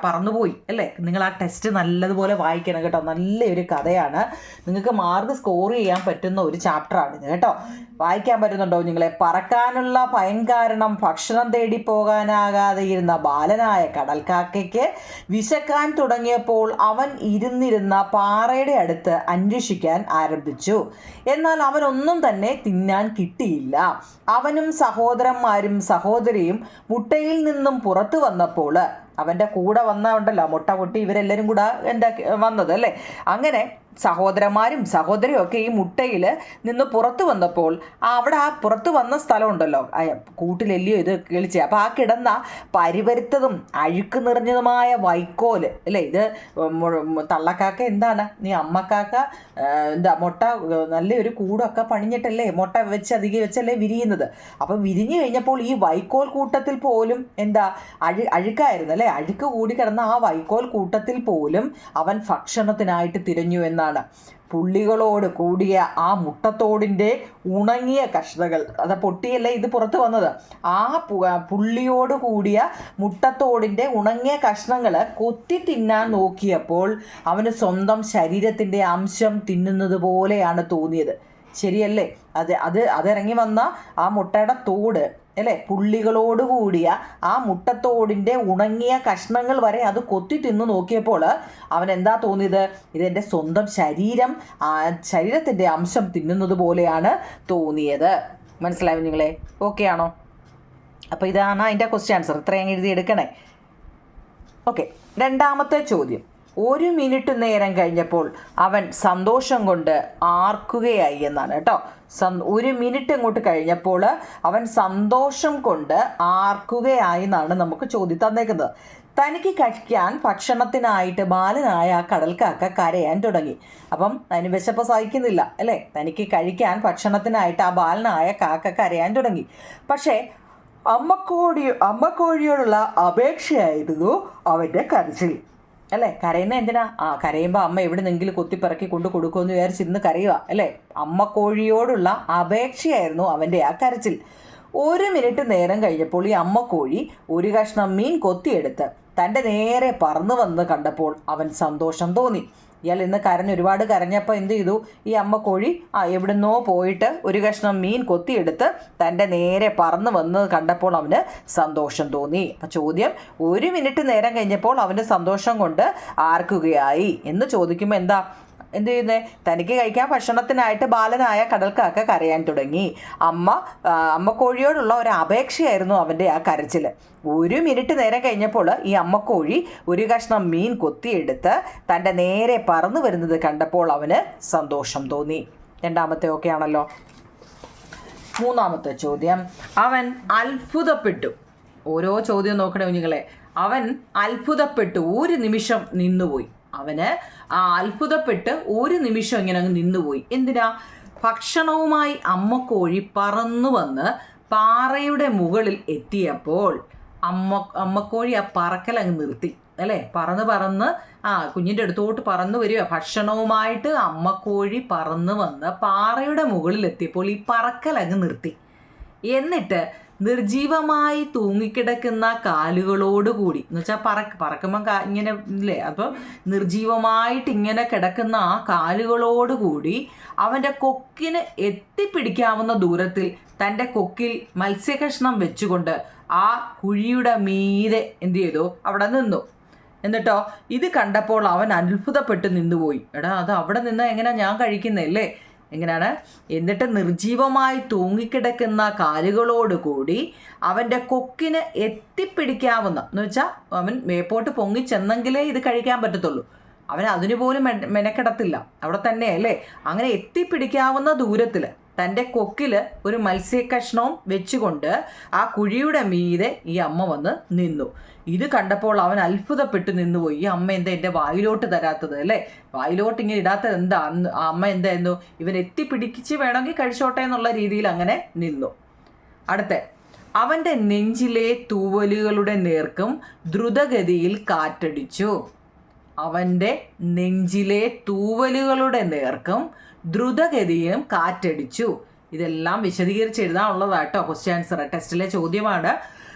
പറന്നുപോയി അല്ലേ. നിങ്ങൾ ആ ടെസ്റ്റ് നല്ലതുപോലെ വായിക്കണം കേട്ടോ. നല്ലൊരു കഥയാണ്, നിങ്ങൾക്ക് മാർക്ക് സ്കോർ ചെയ്യാൻ പറ്റുന്ന ഒരു ചാപ്റ്ററാണിത് കേട്ടോ. വായിക്കാൻ പറ്റുന്നുണ്ടോ നിങ്ങളെ? പറക്കാനുള്ള ഭയം കാരണം ഭക്ഷണം തേടി പോകാനാകാതെ ഇരുന്ന ബാലനായ കടൽക്കാക്കയ്ക്ക് വിശക്കാൻ തുടങ്ങിയപ്പോൾ അവൻ ഇരുന്നിരുന്ന പാറയുടെ അടുത്ത് അന്വേഷിക്കാൻ ആരംഭിച്ചു. എന്നാൽ അവനൊന്നും തന്നെ തിന്നാൻ കിട്ടിയില്ല. അവനും സഹോദരന്മാരും സഹോദരിയും മുട്ടയിൽ നിന്നും പുറത്തു വന്നപ്പോൾ, അവൻ്റെ കൂടെ വന്നുണ്ടല്ലോ മുട്ട പൊട്ടി ഇവരെല്ലാവരും കൂടെ വന്നത് അല്ലേ, അങ്ങനെ സഹോദരന്മാരും സഹോദരിയും ഒക്കെ ഈ മുട്ടയിൽ നിന്ന് പുറത്തു വന്നപ്പോൾ അവിടെ ആ പുറത്തു വന്ന സ്ഥലമുണ്ടല്ലോ, കൂട്ടിലെല്ലിയോ ഇത് കിളിച്ച്, അപ്പോൾ ആ കിടന്ന പരിപരുത്തതും അഴുക്ക് നിറഞ്ഞതുമായ വൈക്കോല് അല്ലേ. ഇത് തള്ളക്കാക്ക എന്താണ്, നീ അമ്മക്കാക്ക മുട്ട നല്ലൊരു കൂടൊക്കെ പണിഞ്ഞിട്ടല്ലേ മുട്ട വെച്ചല്ലേ വിരിയുന്നത്. അപ്പം വിരിഞ്ഞു കഴിഞ്ഞപ്പോൾ ഈ വൈക്കോൽ കൂട്ടത്തിൽ പോലും അഴുക്കായിരുന്നു അല്ലേ, അഴുക്ക് കൂടി കിടന്ന ആ വൈക്കോൽ കൂട്ടത്തിൽ പോലും അവൻ ഭക്ഷണത്തിനായിട്ട് തിരഞ്ഞു എന്നാണ്. പുള്ളികളോട് കൂടിയ ആ മുട്ടത്തോടിൻ്റെ ഉണങ്ങിയ കഷ്ണങ്ങൾ, അത് പൊട്ടിയല്ലേ ഇത് പുറത്ത് വന്നത്, ആ പുള്ളിയോട് കൂടിയ മുട്ടത്തോടിൻ്റെ ഉണങ്ങിയ കഷ്ണങ്ങൾ കൊത്തി തിന്നാൻ നോക്കിയപ്പോൾ അവന് സ്വന്തം ശരീരത്തിൻ്റെ അംശം തിന്നുന്നത് പോലെയാണ് തോന്നിയത്. ശരിയല്ലേ? അതിറങ്ങി വന്ന ആ മുട്ടയുടെ തോട് അല്ലേ, പുള്ളികളോട് കൂടിയ ആ മുട്ടത്തോടിൻ്റെ ഉണങ്ങിയ കഷ്ണങ്ങൾ വരെ അത് കൊത്തി തിന്നു നോക്കിയപ്പോൾ അവൻ എന്താ തോന്നിയത്? ഇതെൻ്റെ സ്വന്തം ശരീരത്തിൻ്റെ അംശം തിന്നുന്നത് പോലെയാണ് തോന്നിയത്. മനസ്സിലായോ നിങ്ങളെ? ഓക്കെ ആണോ? അപ്പോൾ ഇതാണ് അതിൻ്റെ ക്വസ്റ്റ്യൻ ആൻസർ. ഇത്രയും എഴുതി എടുക്കണേ. ഓക്കെ, രണ്ടാമത്തെ ചോദ്യം. 1 മിനിറ്റ് നേരം കഴിഞ്ഞപ്പോൾ അവൻ സന്തോഷം കൊണ്ട് ആർക്കുകയായി എന്നാണ് കേട്ടോ. 1 മിനിറ്റ് അങ്ങോട്ട് കഴിഞ്ഞപ്പോൾ അവൻ സന്തോഷം കൊണ്ട് ആർക്കുകയായി എന്നാണ് നമുക്ക് ചോദ്യം തന്നേക്കുന്നത്. തനിക്ക് കഴിക്കാൻ ഭക്ഷണത്തിനായിട്ട് ബാലനായ ആ കടൽക്കാക്ക കരയാൻ തുടങ്ങി. അപ്പം അതിന് വിശപ്പ് സഹിക്കുന്നില്ല അല്ലേ? തനിക്ക് കഴിക്കാൻ ഭക്ഷണത്തിനായിട്ട് ആ ബാലനായ കാക്ക കരയാൻ തുടങ്ങി. പക്ഷേ അമ്മക്കോഴിയോടുള്ള അപേക്ഷയായിരുന്നു അവൻ്റെ കരച്ചിൽ. അല്ലേ, കരയുന്ന എന്തിനാ? കരയുമ്പോൾ അമ്മ എവിടെന്നെങ്കിലും കൊത്തിപ്പിറക്കി കൊണ്ട് കൊടുക്കുമെന്ന് വിചാരിച്ചിരുന്ന് കരയുക അല്ലേ? അമ്മക്കോഴിയോടുള്ള അപേക്ഷയായിരുന്നു അവൻ്റെ ആ കരച്ചിൽ. 1 മിനിറ്റ് നേരം കഴിഞ്ഞപ്പോൾ ഈ അമ്മക്കോഴി ഒരു കഷ്ണം മീൻ കൊത്തിയെടുത്ത് തൻ്റെ നേരെ പറന്നു വന്ന് കണ്ടപ്പോൾ അവൻ സന്തോഷം തോന്നി. ഇയാൾ ഇന്ന് ഒരുപാട് കരഞ്ഞപ്പോൾ എന്ത് ചെയ്തു? ഈ അമ്മക്കോഴി എവിടുന്നോ പോയിട്ട് ഒരു കഷ്ണം മീൻ കൊത്തിയെടുത്ത് തൻ്റെ നേരെ പറന്നു വന്ന് കണ്ടപ്പോൾ അവന് സന്തോഷം തോന്നി. അപ്പം ചോദ്യം, 1 മിനിറ്റ് നേരം കഴിഞ്ഞപ്പോൾ അവൻ്റെ സന്തോഷം കൊണ്ട് ആർക്കുകയായി എന്ന് ചോദിക്കുമ്പോൾ എന്ത് ചെയ്യുന്നത്? തനിക്ക് കഴിക്കാൻ ഭക്ഷണത്തിനായിട്ട് ബാലനായ കടൽക്കാക്ക കരയാൻ തുടങ്ങി. അമ്മക്കോഴിയോടുള്ള ഒരു അപേക്ഷയായിരുന്നു അവൻ്റെ ആ കരച്ചിൽ. 1 മിനിറ്റ് നേരം കഴിഞ്ഞപ്പോൾ ഈ അമ്മക്കോഴി ഒരു കഷ്ണം മീൻ കൊത്തിയെടുത്ത് തൻ്റെ നേരെ പറന്നു വരുന്നത് കണ്ടപ്പോൾ അവന് സന്തോഷം തോന്നി. രണ്ടാമത്തെ ഓക്കെ ആണല്ലോ. മൂന്നാമത്തെ ചോദ്യം. അവൻ അത്ഭുതപ്പെട്ടു. ഓരോ ചോദ്യം നോക്കണേ കുഞ്ഞുങ്ങളെ. അവൻ അത്ഭുതപ്പെട്ടു, ഒരു നിമിഷം നിന്നുപോയി. അവന് അത്ഭുതപ്പെട്ട് ഒരു നിമിഷം ഇങ്ങനെ അങ്ങ് നിന്നുപോയി. എന്തിനാ? ഭക്ഷണവുമായി അമ്മക്കോഴി പറന്നു വന്ന് പാറയുടെ മുകളിൽ എത്തിയപ്പോൾ അമ്മക്കോഴി ആ പറക്കൽ അങ്ങ് നിർത്തി അല്ലേ? പറന്ന് കുഞ്ഞിൻ്റെ അടുത്തോട്ട് പറന്നു വരിക. ഭക്ഷണവുമായിട്ട് അമ്മക്കോഴി പറന്നു വന്ന് പാറയുടെ മുകളിൽ എത്തിയപ്പോൾ ഈ പറക്കൽ അങ്ങ് നിർത്തി. എന്നിട്ട് നിർജീവമായി തൂങ്ങിക്കിടക്കുന്ന കാലുകളോടുകൂടി എന്ന് വെച്ചാൽ പറക്കുമ്പം ഇങ്ങനെ ഇല്ലേ, അപ്പോൾ നിർജീവമായിട്ട് ഇങ്ങനെ കിടക്കുന്ന ആ കാലുകളോടുകൂടി അവൻ്റെ കൊക്കിന് എത്തിപ്പിടിക്കാവുന്ന ദൂരത്തിൽ തൻ്റെ കൊക്കിൽ മത്സ്യകഷ്ണം വെച്ചുകൊണ്ട് ആ കുഴിയുടെ മീതെ എന്ത് ചെയ്തു? അവിടെ നിന്നു. എന്നിട്ടോ ഇത് കണ്ടപ്പോൾ അവൻ അത്ഭുതപ്പെട്ട് നിന്നുപോയി. അത് അവിടെ നിന്ന് എങ്ങനെയാ ഞാൻ കഴിക്കുന്നതല്ലേ? എങ്ങനെയാണ്? എന്നിട്ട് നിർജീവമായി തൂങ്ങിക്കിടക്കുന്ന കാലുകളോടുകൂടി അവൻ്റെ കൊക്കിന് എത്തിപ്പിടിക്കാവുന്ന എന്ന് വെച്ചാൽ അവൻ മേപ്പോട്ട് പൊങ്ങിച്ചെന്നെങ്കിലേ ഇത് കഴിക്കാൻ പറ്റത്തുള്ളൂ. അവൻ അതിനു പോലും മെനക്കെടത്തില്ല, അവിടെ തന്നെ അല്ലേ? അങ്ങനെ എത്തിപ്പിടിക്കാവുന്ന ദൂരത്തിൽ തൻ്റെ കൊക്കിൽ ഒരു മത്സ്യകഷ്ണവും വെച്ചുകൊണ്ട് ആ കുഴിയുടെ മീതെ ഈ അമ്മ വന്ന് നിന്നു. ഇത് കണ്ടപ്പോൾ അവൻ അത്ഭുതപ്പെട്ട് നിന്നുപോയി. ഈ അമ്മ എന്താ എൻ്റെ വായിലോട്ട് തരാത്തത് അല്ലേ? വായിലോട്ട് ഇങ്ങനെ ഇടാത്തത് എന്താ? അമ്മ എന്തായിരുന്നു? ഇവൻ എത്തിപ്പിടിച്ച് വേണമെങ്കിൽ കഴിച്ചോട്ടെ എന്നുള്ള രീതിയിൽ അങ്ങനെ നിന്നു. അടുത്ത, അവൻ്റെ നെഞ്ചിലെ തൂവലുകളുടെ നേർക്കും ദ്രുതഗതിയിൽ കാറ്റടിച്ചു. അവൻ്റെ നെഞ്ചിലെ തൂവലുകളുടെ നേർക്കും ദ്രുതഗതിയും കാറ്റടിച്ചു. ഇതെല്ലാം വിശദീകരിച്ച് എഴുതാനുള്ളതാട്ടോ. ക്വസ്റ്റ്യൻ ആൻസർ ടെസ്റ്റിലെ ചോദ്യമാണ്.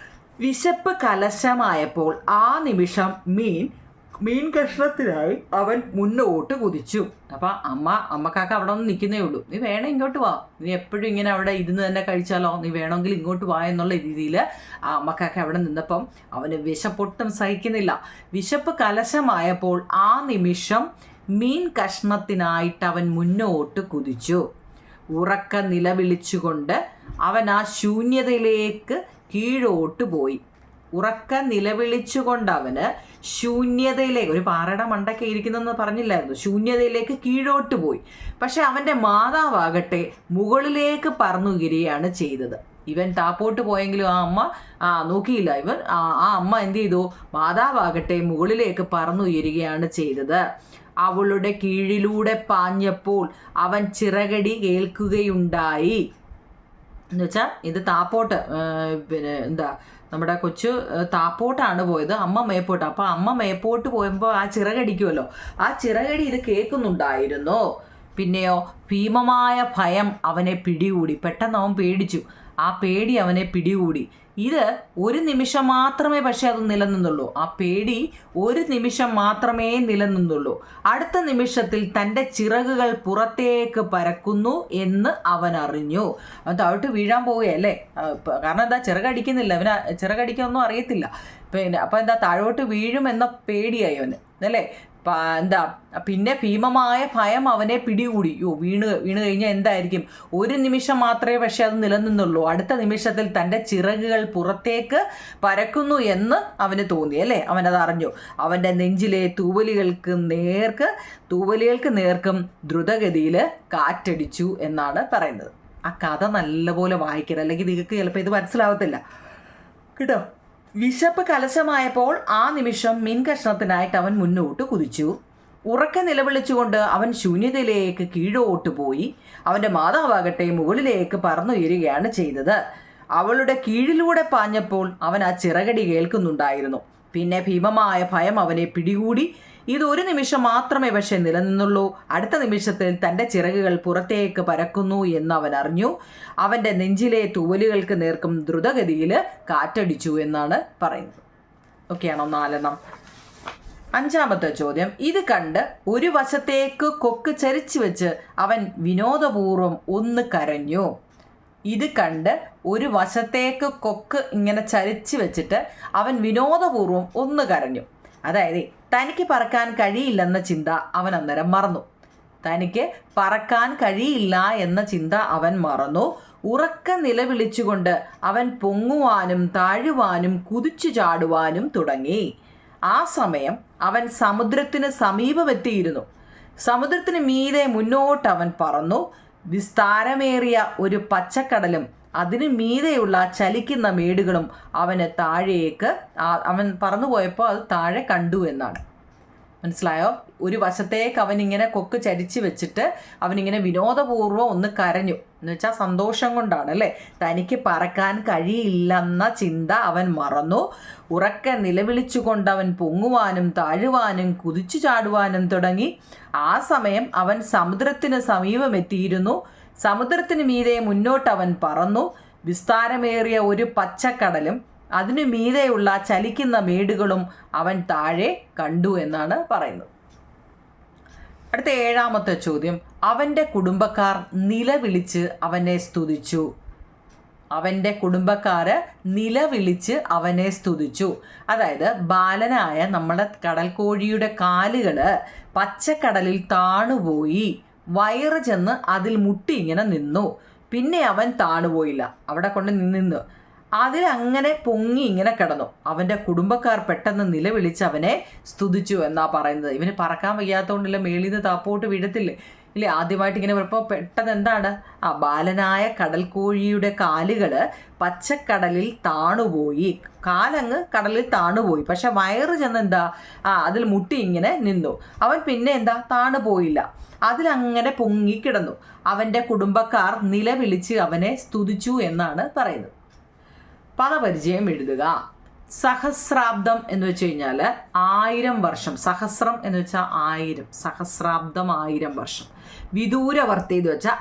വിശപ്പ് കലശമായപ്പോൾ ആ നിമിഷം മീൻ കഷ്ണത്തിനായി അവൻ മുന്നോട്ട് കുതിച്ചു. അപ്പം അമ്മക്കാക്ക അവിടെ ഒന്ന് നിൽക്കുന്നേ ഉള്ളൂ. നീ വേണം ഇങ്ങോട്ട് വാ, നീ എപ്പോഴും ഇങ്ങനെ അവിടെ ഇരുന്ന് തന്നെ കഴിച്ചാലോ, നീ വേണമെങ്കിൽ ഇങ്ങോട്ട് വാ എന്നുള്ള രീതിയിൽ ആ അമ്മക്കാക്ക അവിടെ നിന്നപ്പം അവന് വിശപ്പൊട്ടും സഹിക്കുന്നില്ല. വിശപ്പ് കലശമായപ്പോൾ ആ നിമിഷം മീൻ കഷ്ണത്തിനായിട്ട് അവൻ മുന്നോട്ട് കുതിച്ചു. ഉറക്ക നിലവിളിച്ചുകൊണ്ട് അവൻ ആ ശൂന്യതയിലേക്ക് കീഴോട്ട് പോയി. ഉറക്ക നിലവിളിച്ചുകൊണ്ട് അവന് ശൂന്യതയിലേക്ക്, ഒരു പാറയുടെ മണ്ടൊക്കെ ഇരിക്കുന്നെന്ന് പറഞ്ഞില്ലായിരുന്നു, ശൂന്യതയിലേക്ക് കീഴോട്ട് പോയി. പക്ഷെ അവൻ്റെ മാതാവാകട്ടെ മുകളിലേക്ക് പറന്നുയരുകയാണ് ചെയ്തത്. ഇവൻ താപ്പോട്ട് പോയെങ്കിലും ആ അമ്മ നോക്കിയില്ല. ആ അമ്മ എന്ത് ചെയ്തു? മാതാവാകട്ടെ മുകളിലേക്ക് പറന്നുയരുകയാണ് ചെയ്തത്. അവളുടെ കീഴിലൂടെ പാഞ്ഞപ്പോൾ അവൻ ചിറകടി കേൾക്കുകയുണ്ടായി. എന്നുവെച്ചാൽ ഇത് താപ്പോട്ട്, നമ്മുടെ കൊച്ചു താപ്പോട്ടാണ് പോയത്, അമ്മ മേപ്പോട്ട്. അപ്പോൾ അമ്മ മേപ്പോട്ട് പോയപ്പോൾ ആ ചിറകടിക്കുമല്ലോ, ആ ചിറകടി ഇത് കേൾക്കുന്നുണ്ടായിരുന്നു. പിന്നെയോ ഭീമമായ ഭയം അവനെ പിടികൂടി. പെട്ടെന്ന് അവൻ പേടിച്ചു. ആ പേടി അവനെ പിടികൂടി. ഇത് ഒരു നിമിഷം മാത്രമേ പക്ഷെ അത് നിലനിന്നുള്ളൂ. ആ പേടി ഒരു നിമിഷം മാത്രമേ നിലനിന്നുള്ളൂ. അടുത്ത നിമിഷത്തിൽ തൻ്റെ ചിറകുകൾ പുറത്തേക്ക് പരക്കുന്നു എന്ന് അവൻ അറിഞ്ഞു. അവൻ താഴോട്ട് വീഴാൻ പോവുകയല്ലേ. കാരണം എന്താ, ചിറകടിക്കുന്നില്ല, അവന് ചിറകടിക്കാനൊന്നും അറിയത്തില്ല. പിന്നെ അപ്പം എന്താ, താഴോട്ട് വീഴുമെന്ന പേടിയായി അവന് അല്ലേ. പിന്നെ ഭീമമായ ഭയം അവനെ പിടികൂടി. വീണ് കഴിഞ്ഞാൽ എന്തായിരിക്കും. ഒരു നിമിഷം മാത്രമേ പക്ഷെ അത് നിലനിന്നുള്ളൂ. അടുത്ത നിമിഷത്തിൽ തൻ്റെ ചിറകുകൾ പുറത്തേക്ക് പരക്കുന്നു എന്ന് അവന് തോന്നി അല്ലേ. അവനത് അറിഞ്ഞു. അവൻ്റെ നെഞ്ചിലെ തൂവലുകൾക്ക് നേർക്കും ദ്രുതഗതിയിൽ കാറ്റടിച്ചു എന്നാണ് പറയുന്നത്. ആ കഥ നല്ലപോലെ വായിക്കണം, അല്ലെങ്കിൽ നിങ്ങൾക്ക് ചിലപ്പോൾ ഇത് മനസ്സിലാവത്തില്ല കേട്ടോ. വിശപ്പ് കലശമായപ്പോൾ ആ നിമിഷം മീൻകഷ്ണത്തിനായിട്ട് അവൻ മുന്നോട്ട് കുതിച്ചു. ഉറക്കെ നിലവിളിച്ചുകൊണ്ട് അവൻ ശൂന്യതയിലേക്ക് കീഴോട്ട് പോയി. അവൻ്റെ മാതാവാകട്ടെ മുകളിലേക്ക് പറന്നുയരുകയാണ് ചെയ്തത്. അവളുടെ കീഴിലൂടെ പാഞ്ഞപ്പോൾ അവൻ ആ ചിറകടി കേൾക്കുന്നുണ്ടായിരുന്നു. പിന്നെ ഭീമമായ ഭയം അവനെ പിടികൂടി. ഇത് ഒരു നിമിഷം മാത്രമേ പക്ഷെ നിലനിന്നുള്ളൂ. അടുത്ത നിമിഷത്തിൽ തൻ്റെ ചിറകുകൾ പുറത്തേക്ക് പരക്കുന്നു എന്ന് അവൻ അറിഞ്ഞു. അവൻ്റെ നെഞ്ചിലെ തൂവലുകൾക്ക് നേർക്കും ദ്രുതഗതിയിൽ കാറ്റടിച്ചു എന്നാണ് പറയുന്നത്. ഓക്കെയാണോ 4? 5-ാമത്തെ ചോദ്യം. ഇത് കണ്ട് ഒരു വശത്തേക്ക് കൊക്ക് ചരിച്ചു വെച്ച് അവൻ വിനോദപൂർവ്വം ഒന്ന് കരഞ്ഞു. ഇത് കണ്ട് ഒരു വശത്തേക്ക് കൊക്ക് ഇങ്ങനെ ചരിച്ചു വെച്ചിട്ട് അവൻ വിനോദപൂർവ്വം ഒന്ന് കരഞ്ഞു. അതായത് തനിക്ക് പറക്കാൻ കഴിയില്ലെന്ന ചിന്ത അവൻ അന്നേരം മറന്നു. തനിക്ക് പറക്കാൻ കഴിയില്ല എന്ന ചിന്ത അവൻ മറന്നു. ഉറക്ക നിലവിളിച്ചുകൊണ്ട് അവൻ പൊങ്ങുവാനും താഴുവാനും കുതിച്ചു ചാടുവാനും തുടങ്ങി. ആ സമയം അവൻ സമുദ്രത്തിന് സമീപമെത്തിയിരുന്നു. സമുദ്രത്തിന് മീതെ മുന്നോട്ട് അവൻ പറന്നു. വിസ്താരമേറിയ ഒരു പച്ചക്കടലും അതിന് മീതെയുള്ള ചലിക്കുന്ന മേടുകളും അവന് താഴേക്ക് അവൻ പറന്നുപോയപ്പോൾ അത് താഴെ കണ്ടു എന്നാണ്. മനസ്സിലായോ? ഒരു വശത്തേക്ക് അവനിങ്ങനെ കൊക്ക് ചരിച്ച് വെച്ചിട്ട് അവനിങ്ങനെ വിനോദപൂർവ്വം ഒന്ന് കരഞ്ഞു. എന്ന് വെച്ചാൽ സന്തോഷം കൊണ്ടാണ് അല്ലേ. തനിക്ക് പറക്കാൻ കഴിയില്ലെന്ന ചിന്ത അവൻ മറന്നു. ഉറക്കെ നിലവിളിച്ചുകൊണ്ട് അവൻ പൊങ്ങുവാനും താഴുവാനും കുതിച്ചു ചാടുവാനും തുടങ്ങി. ആ സമയം അവൻ സമുദ്രത്തിന് സമീപമെത്തിയിരുന്നു. സമുദ്രത്തിന് മീതെ മുന്നോട്ട് അവൻ പറന്നു. വിസ്താരമേറിയ ഒരു പച്ചക്കടലും അതിനു മീതെയുള്ള ചലിക്കുന്ന മേടുകളും അവൻ താഴെ കണ്ടു എന്നാണ് പറയുന്നത്. അടുത്ത 7-ാമത്തെ ചോദ്യം. അവൻ്റെ കുടുംബക്കാർ നിലവിളിച്ച് അവനെ സ്തുതിച്ചു. അവൻ്റെ കുടുംബക്കാര് നിലവിളിച്ച് അവനെ സ്തുതിച്ചു. അതായത് ബാലനായ നമ്മുടെ കടൽക്കോഴിയുടെ കാലുകൾ പച്ചക്കടലിൽ താണുപോയി. വയറ് ചെന്ന് അതിൽ മുട്ടി ഇങ്ങനെ നിന്നു. പിന്നെ അവൻ താണുപോയില്ല, അവിടെ കൊണ്ട് നിന്നു. അതിലങ്ങനെ പൊങ്ങി ഇങ്ങനെ കിടന്നു. അവൻ്റെ കുടുംബക്കാർ പെട്ടെന്ന് നിലവിളിച്ച് അവനെ സ്തുതിച്ചു എന്നാ പറയുന്നത്. ഇവന് പറക്കാൻ വയ്യാത്തതുകൊണ്ടില്ല, മേളിൽ നിന്ന് താപ്പോട്ട് വീഴത്തില്ലേ ഇല്ലേ. ആദ്യമായിട്ട് ഇങ്ങനെ വരുമ്പോൾ പെട്ടെന്ന് എന്താണ്, ബാലനായ കടൽക്കോഴിയുടെ കാലുകൾ പച്ചക്കടലിൽ താണുപോയി. കാലങ്ങ് കടലിൽ താണുപോയി, പക്ഷെ വയറ് ചെന്ന് എന്താ അതിൽ മുട്ടി ഇങ്ങനെ നിന്നു. അവൻ പിന്നെ എന്താ താണുപോയില്ല, അതിലങ്ങനെ പൊങ്ങിക്കിടന്നു. അവൻ്റെ കുടുംബക്കാർ നിലവിളിച്ച് അവനെ സ്തുതിച്ചു എന്നാണ് പറയുന്നത്. പദപരിചയം എഴുതുക. സഹസ്രാബ്ദം എന്ന് വെച്ച് കഴിഞ്ഞാൽ 1000 വർഷം. സഹസ്രം എന്ന് വെച്ചാൽ 1000, സഹസ്രാബ്ദം 1000 വർഷം. വിദൂരവർത്തി എന്ന് വെച്ചാൽ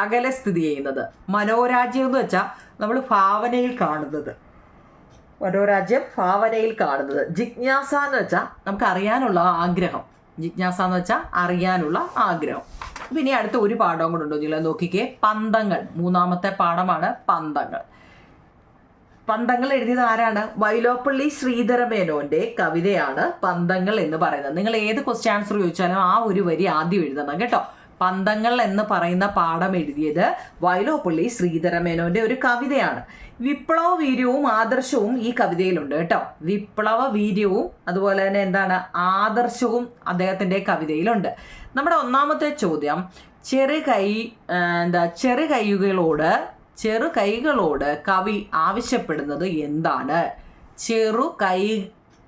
അകലെ സ്ഥിതി ചെയ്യുന്നത്. മനോരാജ്യം എന്ന് വെച്ചാൽ നമ്മൾ ഭാവനയിൽ കാണുന്നത്. മനോരാജ്യം ഭാവനയിൽ കാണുന്നത്. ജിജ്ഞാസ എന്ന് വെച്ചാൽ നമുക്ക് അറിയാനുള്ള ആഗ്രഹം. ജിജ്ഞാസ എന്ന് വെച്ചാൽ അറിയാനുള്ള ആഗ്രഹം. പിന്നെ അടുത്ത ഒരു പാഠവും കൂടെ ഉണ്ടോ നിങ്ങൾ നോക്കിക്കേ. പന്തങ്ങൾ. 3-ാമത്തെ പാഠമാണ് പന്തങ്ങൾ. പന്തങ്ങൾ എഴുതിയത് ആരാണ്? വൈലോപ്പള്ളി ശ്രീധരമേനോന്റെ കവിതയാണ് പന്തങ്ങൾ എന്ന് പറയുന്നത്. നിങ്ങൾ ഏത് ക്വസ്റ്റ്യൻ ആൻസർ ചോദിച്ചാലും ആ ഒരു വരി ആദ്യം എഴുതണം കേട്ടോ. പന്തങ്ങൾ എന്ന് പറയുന്ന പാഠം എഴുതിയത് വൈലോപ്പള്ളി ശ്രീധരമേനോന്റെ ഒരു കവിതയാണ്. വിപ്ലവ വീര്യവും ആദർശവും ഈ കവിതയിലുണ്ട് കേട്ടോ. വിപ്ലവ വീര്യവും അതുപോലെ തന്നെ എന്താണ് ആദർശവും അദ്ദേഹത്തിന്റെ കവിതയിലുണ്ട്. നമ്മുടെ 1-ാമത്തെ ചോദ്യം. ചെറുകൈകളോട് കവി ആവശ്യപ്പെടുന്നത് എന്താണ്?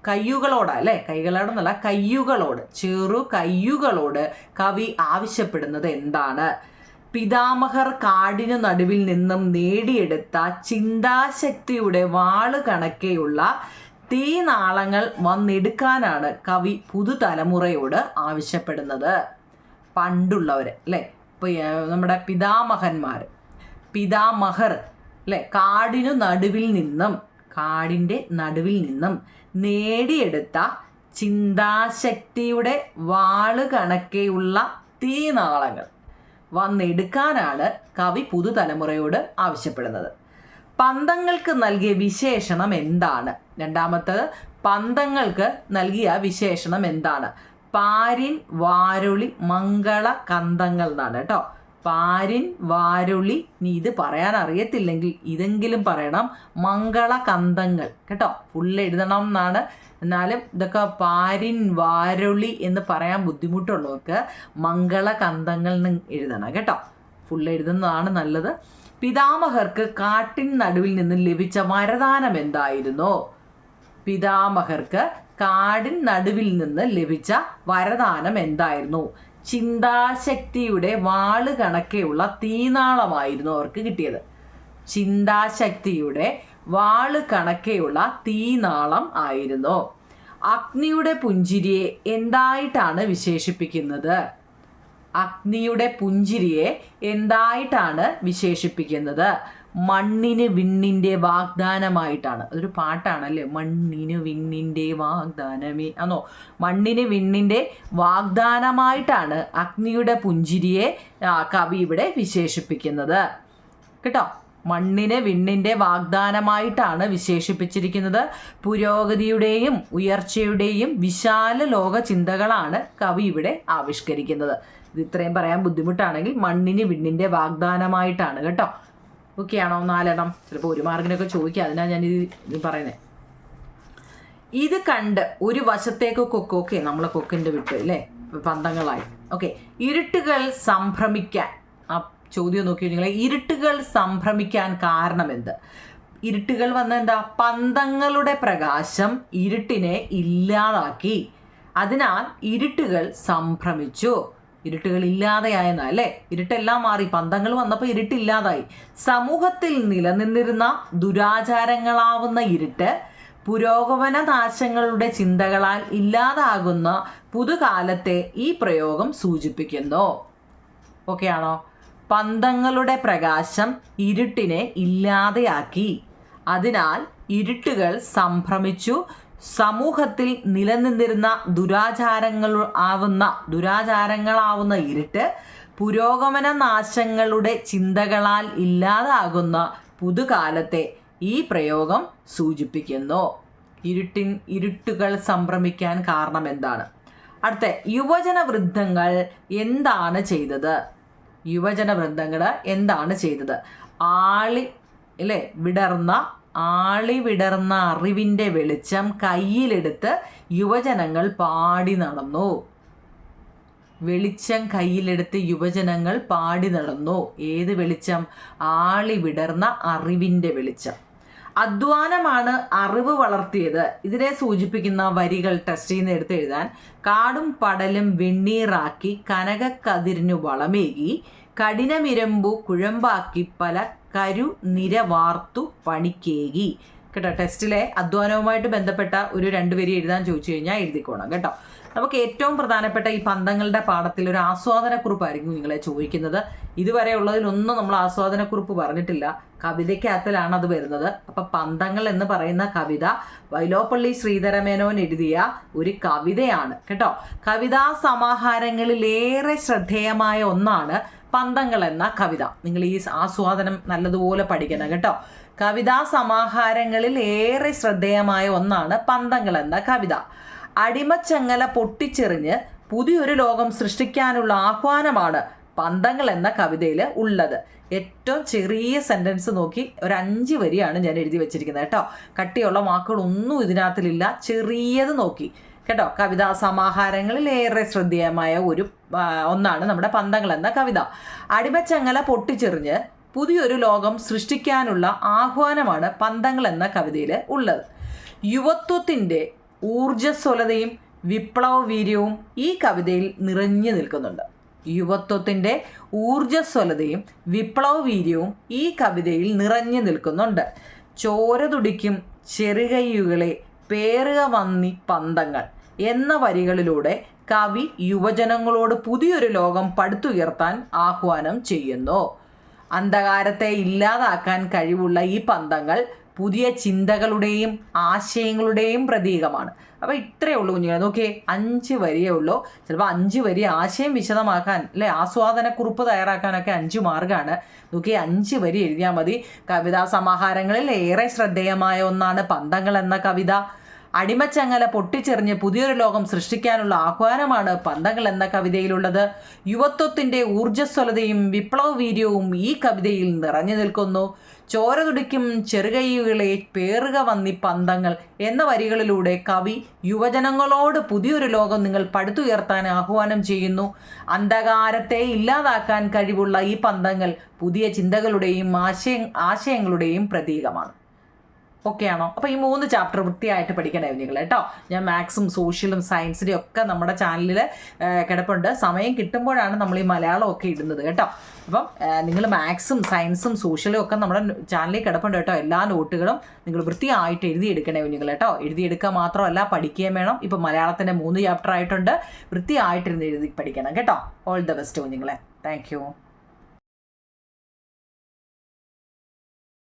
കയ്യുകളോട് അല്ലേ, കൈകളോടൊന്നല്ല, കയ്യുകളോട്. കയ്യുകളോട് കവി ആവശ്യപ്പെടുന്നത് എന്താണ്? പിതാമഹർ കാടിനു നടുവിൽ നിന്നും നേടിയെടുത്ത ചിന്താശക്തിയുടെ വാള് കണക്കെയുള്ള തീനാളങ്ങൾ വന്നെടുക്കാനാണ് കവി പുതുതലമുറയോട് ആവശ്യപ്പെടുന്നത്. പണ്ടുള്ളവർ അല്ലേ, ഇപ്പോൾ നമ്മുടെ പിതാമഹർ അല്ലെ, കാടിൻ്റെ നടുവിൽ നിന്നും നേടിയെടുത്ത ചിന്താശക്തിയുടെ വാള് കണക്കെയുള്ള തീനാളങ്ങൾ വന്നെടുക്കാനാണ് കവി പുതുതലമുറയോട് ആവശ്യപ്പെടുന്നത്. പന്തങ്ങൾക്ക് നൽകിയ വിശേഷണം എന്താണ്? രണ്ടാമത്തത്, പന്തങ്ങൾക്ക് നൽകിയ വിശേഷണം എന്താണ്? പാരിൻ, വാരുളി, മംഗള കന്തങ്ങൾ എന്നാണ് കേട്ടോ. പാരിൻ, വാരുളി, നീ ഇത് പറയാൻ അറിയത്തില്ലെങ്കിൽ ഇതെങ്കിലും പറയണം, മംഗള കന്തങ്ങൾ കേട്ടോ. ഫുള്ള് എഴുതണം എന്നാണ്. എന്നാലും ഇതൊക്കെ പാരിൻ, വാരുളി എന്ന് പറയാൻ ബുദ്ധിമുട്ടുള്ളവർക്ക് മംഗള കന്തങ്ങൾ എന്ന് എഴുതണം കേട്ടോ. ഫുള്ള് എഴുതുന്നതാണ് നല്ലത്. പിതാമഹർക്ക് കാട്ടിൻ നടുവിൽ നിന്ന് ലഭിച്ച വരദാനം എന്തായിരുന്നു? പിതാമഹർക്ക് കാടിൻ നടുവിൽ നിന്ന് ലഭിച്ച വരദാനം എന്തായിരുന്നു? ചിന്താശക്തിയുടെ വാള് കണക്കെയുള്ള തീനാളമായിരുന്നു അവർക്ക് കിട്ടിയത്. ചിന്താശക്തിയുടെ വാള് കണക്കെയുള്ള തീനാളം ആയിരുന്നു. അഗ്നിയുടെ പുഞ്ചിരിയെ എന്തായിട്ടാണ് വിശേഷിപ്പിക്കുന്നത്? അഗ്നിയുടെ പുഞ്ചിരിയെ എന്തായിട്ടാണ് വിശേഷിപ്പിക്കുന്നത്? മണ്ണിന് വിണ്ണിൻ്റെ വാഗ്ദാനമായിട്ടാണ്. അതൊരു പാട്ടാണല്ലേ, മണ്ണിന് വിണ്ണിൻ്റെ വാഗ്ദാനമേ ആണോ? മണ്ണിന് വിണ്ണിൻ്റെ വാഗ്ദാനമായിട്ടാണ് അഗ്നിയുടെ പുഞ്ചിരിയെ കവി ഇവിടെ വിശേഷിപ്പിക്കുന്നത് കേട്ടോ. മണ്ണിന് വിണ്ണിൻ്റെ വാഗ്ദാനമായിട്ടാണ് വിശേഷിപ്പിച്ചിരിക്കുന്നത്. പുരോഗതിയുടെയും ഉയർച്ചയുടെയും വിശാല ലോക ചിന്തകളാണ് കവി ഇവിടെ ആവിഷ്കരിക്കുന്നത്. ഇത് ഇത്രയും പറയാൻ ബുദ്ധിമുട്ടാണെങ്കിൽ മണ്ണിന് വിണ്ണിൻ്റെ വാഗ്ദാനമായിട്ടാണ് കേട്ടോ. ഓക്കെ ആണോ? 4 ചിലപ്പോൾ 1 മാർക്കിനൊക്കെ ചോദിക്കുക, അതിനാണ് ഞാനിത് പറയുന്നത്. ഇത് കണ്ട് ഒരു വശത്തേക്ക് കൊക്കൊക്കെ നമ്മളെ കൊക്കിൻ്റെ വിട്ട് അല്ലേ, പന്തങ്ങളായി. ഓക്കെ, ഇരുട്ടുകൾ സംഭ്രമിക്കാൻ, ആ ചോദ്യം നോക്കി നിങ്ങൾ, ഇരുട്ടുകൾ സംഭ്രമിക്കാൻ കാരണമെന്ത്? ഇരുട്ടുകൾ വന്ന എന്താ? പന്തങ്ങളുടെ പ്രകാശം ഇരുട്ടിനെ ഇല്ലാതാക്കി. അതിനാൽ ഇരുട്ടുകൾ സംഭ്രമിച്ചു. ഇരുട്ടുകൾ ഇല്ലാതെയായെന്നാ അല്ലേ? ഇരുട്ടെല്ലാം മാറി, പന്തങ്ങൾ വന്നപ്പോൾ ഇരുട്ടില്ലാതായി. സമൂഹത്തിൽ നിലനിന്നിരുന്ന ദുരാചാരങ്ങളാവുന്ന ഇരുട്ട് പുരോഗമന നാശങ്ങളുടെ ചിന്തകളാൽ ഇല്ലാതാകുന്ന പുതുകാലത്തെ ഈ പ്രയോഗം സൂചിപ്പിക്കുന്നു. ഓക്കെ ആണോ? പന്തങ്ങളുടെ പ്രകാശം ഇരുട്ടിനെ ഇല്ലാതെയാക്കി. അതിനാൽ ഇരുട്ടുകൾ സംഭ്രമിച്ചു. സമൂഹത്തിൽ നിലനിന്നിരുന്ന ദുരാചാരങ്ങളാവുന്ന ഇരുട്ട് പുരോഗമന നാശങ്ങളുടെ ചിന്തകളാൽ ഇല്ലാതാകുന്ന പുതുകാലത്തെ ഈ പ്രയോഗം സൂചിപ്പിക്കുന്നു. ഇരുട്ടുകൾ സംഭ്രമിക്കാൻ കാരണം എന്താണ്? അടുത്ത, യുവജന വൃന്ദങ്ങൾ എന്താണ് ചെയ്തത്? യുവജന വൃന്ദങ്ങൾ എന്താണ് ചെയ്തത്? ആളി വിടർന്ന അറിവിൻ്റെ വെളിച്ചം കയ്യിലെടുത്ത് യുവജനങ്ങൾ പാടി നടന്നു. വെളിച്ചം കയ്യിലെടുത്ത് യുവജനങ്ങൾ പാടി നടന്നു. ഏത് വെളിച്ചം? ആളി വിടർന്ന അറിവിൻ്റെ വെളിച്ചം. അധ്വാനമാണ് അറിവ് വളർത്തിയത്. ഇതിനെ സൂചിപ്പിക്കുന്ന വരികൾ ടെസ്റ്റ് ചെയ്യുന്ന എടുത്ത് എഴുതാൻ. കാടും പടലും വെണ്ണീറാക്കി കനകക്കതിരിനു വളമേകി കഠിനമിരമ്പു കുഴമ്പാക്കി പല നിര വാർത്തു പണിക്കേകി കേട്ടോ. ടെസ്റ്റിലെ അധ്വാനവുമായിട്ട് ബന്ധപ്പെട്ട ഒരു 2 വരി എഴുതാൻ ചോദിച്ചു കഴിഞ്ഞാൽ എഴുതിക്കോണം കേട്ടോ. നമുക്ക് ഏറ്റവും പ്രധാനപ്പെട്ട ഈ പന്തങ്ങളുടെ പാഠത്തിൽ ഒരു ആസ്വാദനക്കുറിപ്പായിരിക്കും നിങ്ങളെ ചോദിക്കുന്നത്. ഇതുവരെ ഉള്ളതിലൊന്നും നമ്മൾ ആസ്വാദനക്കുറിപ്പ് പറഞ്ഞിട്ടില്ല. കവിതയ്ക്കകത്തിലാണ് അത് വരുന്നത്. അപ്പം പന്തങ്ങൾ എന്ന് പറയുന്ന കവിത വൈലോപ്പള്ളി ശ്രീധരമേനോൻ എഴുതിയ ഒരു കവിതയാണ് കേട്ടോ. കവിതാ സമാഹാരങ്ങളിൽ ഏറെ ശ്രദ്ധേയമായ ഒന്നാണ് പന്തങ്ങൾ എന്ന കവിത. നിങ്ങൾ ഈ ആസ്വാദനം നല്ലതുപോലെ പഠിക്കണം കേട്ടോ. കവിതാ സമാഹാരങ്ങളിൽ ഏറെ ശ്രദ്ധേയമായ ഒന്നാണ് പന്തങ്ങൾ എന്ന കവിത. അടിമച്ചങ്ങല പൊട്ടിച്ചെറിഞ്ഞ് പുതിയൊരു ലോകം സൃഷ്ടിക്കാനുള്ള ആഹ്വാനമാണ് പന്തങ്ങൾ എന്ന കവിതയിൽ ഉള്ളത്. ഏറ്റവും ചെറിയ സെൻറ്റൻസ് നോക്കി ഒരു 5 വരിയാണ് ഞാൻ എഴുതി വെച്ചിരിക്കുന്നത് കേട്ടോ. കട്ടിയുള്ള വാക്കുകളൊന്നും ഇതിനകത്തിലില്ല, ചെറിയത് നോക്കി കേട്ടോ. കവിതാ സമാഹാരങ്ങളിൽ ഏറെ ശ്രദ്ധേയമായ ഒന്നാണ് നമ്മുടെ പന്തങ്ങൾ എന്ന കവിത. അടിമച്ചങ്ങല പൊട്ടിച്ചെറിഞ്ഞ് പുതിയൊരു ലോകം സൃഷ്ടിക്കാനുള്ള ആഹ്വാനമാണ് പന്തങ്ങൾ എന്ന കവിതയിൽ ഉള്ളത്. യുവത്വത്തിൻ്റെ ഊർജ്ജസ്വലതയും വിപ്ലവ വീര്യവും ഈ കവിതയിൽ നിറഞ്ഞു നിൽക്കുന്നുണ്ട്. യുവത്വത്തിൻ്റെ ഊർജ്ജസ്വലതയും വിപ്ലവ വീര്യവും ഈ കവിതയിൽ നിറഞ്ഞു നിൽക്കുന്നുണ്ട്. ചോര തുടിക്കും ചെറുകൈകളെ പേറുക വന്നി പന്തങ്ങൾ എന്ന വരികളിലൂടെ കവി യുവജനങ്ങളോട് പുതിയൊരു ലോകം പടുത്തുയർത്താൻ ആഹ്വാനം ചെയ്യുന്നു. അന്ധകാരത്തെ ഇല്ലാതാക്കാൻ കഴിവുള്ള ഈ പന്തങ്ങൾ പുതിയ ചിന്തകളുടെയും ആശയങ്ങളുടെയും പ്രതീകമാണ്. അപ്പോൾ ഇത്രയേ ഉള്ളൂ കുഞ്ഞുങ്ങളെ. നോക്കിയേ, 5 വരിയേ ഉള്ളൂ. ചിലപ്പോൾ 5 വരി ആശയം വിശദമാക്കാൻ അല്ലെ ആസ്വാദനക്കുറിപ്പ് തയ്യാറാക്കാനൊക്കെ 5 മാർഗ്ഗമാണ്. നോക്കിയേ, 5 വരി എഴുതിയാൽ മതി. കവിതാ സമാഹാരങ്ങളിൽ ഏറെ ശ്രദ്ധേയമായ ഒന്നാണ് പന്തങ്ങൾ എന്ന കവിത. അടിമച്ചങ്ങല പൊട്ടിച്ചെറിഞ്ഞ് പുതിയൊരു ലോകം സൃഷ്ടിക്കാനുള്ള ആഹ്വാനമാണ് പന്തങ്ങൾ എന്ന കവിതയിലുള്ളത്. യുവത്വത്തിൻ്റെ ഊർജ്ജസ്വലതയും വിപ്ലവ വീര്യവും ഈ കവിതയിൽ നിറഞ്ഞു നിൽക്കുന്നു. ചോര തുടിക്കും ചെറുകൈകളെ പേറുക വന്നി പന്തങ്ങൾ എന്ന വരികളിലൂടെ കവി യുവജനങ്ങളോട് പുതിയൊരു ലോകം നിങ്ങൾ പടുത്തുയർത്താൻ ആഹ്വാനം ചെയ്യുന്നു. അന്ധകാരത്തെ ഇല്ലാതാക്കാൻ കഴിവുള്ള ഈ പന്തങ്ങൾ പുതിയ ചിന്തകളുടെയും ആശയങ്ങളുടെയും പ്രതീകമാണ്. ഓക്കെ ആണോ? അപ്പോൾ ഈ 3 ചാപ്റ്റർ വൃത്തിയായിട്ട് പഠിക്കണേ നിങ്ങൾ കേട്ടോ. ഞാൻ മാത്സും സോഷ്യലും സയൻസിൻ്റെ ഒക്കെ നമ്മുടെ ചാനലിൽ കിടപ്പുണ്ട്. സമയം കിട്ടുമ്പോഴാണ് നമ്മൾ ഈ മലയാളമൊക്കെ ഇടുന്നത് കേട്ടോ. അപ്പം നിങ്ങൾ മാത്സും സയൻസും സോഷ്യലും ഒക്കെ നമ്മുടെ ചാനലിൽ കിടപ്പുണ്ട് കേട്ടോ. എല്ലാ നോട്ടുകളും നിങ്ങൾ വൃത്തിയായിട്ട് എഴുതിയെടുക്കണേ നിങ്ങൾ കേട്ടോ. എഴുതിയെടുക്കുക മാത്രമല്ല, പഠിക്കുകയും വേണം. ഇപ്പം മലയാളത്തിൻ്റെ 3 ചാപ്റ്റർ ആയിട്ടുണ്ട്. വൃത്തിയായിട്ടിരുന്ന് എഴുതി പഠിക്കണം കേട്ടോ. ഓൾ ദ ബെസ്റ്റ് കുഞ്ഞുങ്ങളെ. Thank you.